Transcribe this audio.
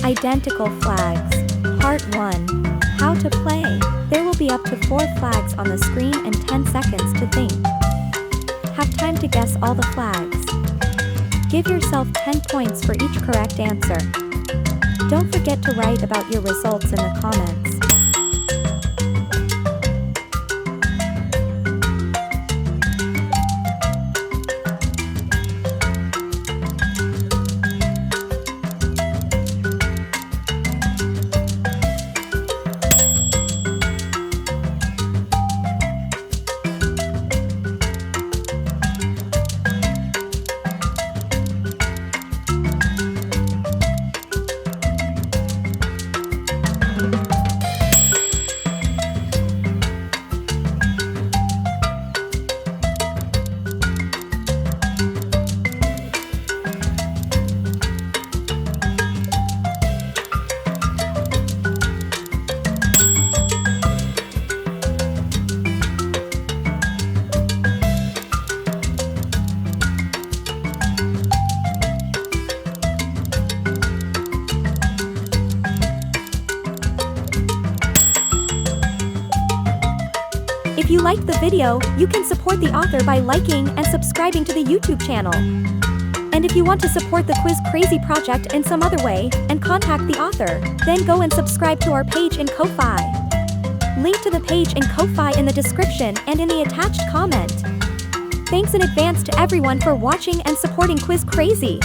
Identical flags. Part 1. How to play. There will be up to 4 flags on the screen and 10 seconds to think. Have time to guess all the flags. Give yourself 10 points for each correct answer. Don't forget to write about your results in the comments. If you liked the video, you can support the author by liking and subscribing to the YouTube channel. And if you want to support the Quiz Crazy project in some other way, and contact the author, then go and subscribe to our page in Ko-Fi. Link to the page in Ko-Fi in the description and in the attached comment. Thanks in advance to everyone for watching and supporting Quiz Crazy.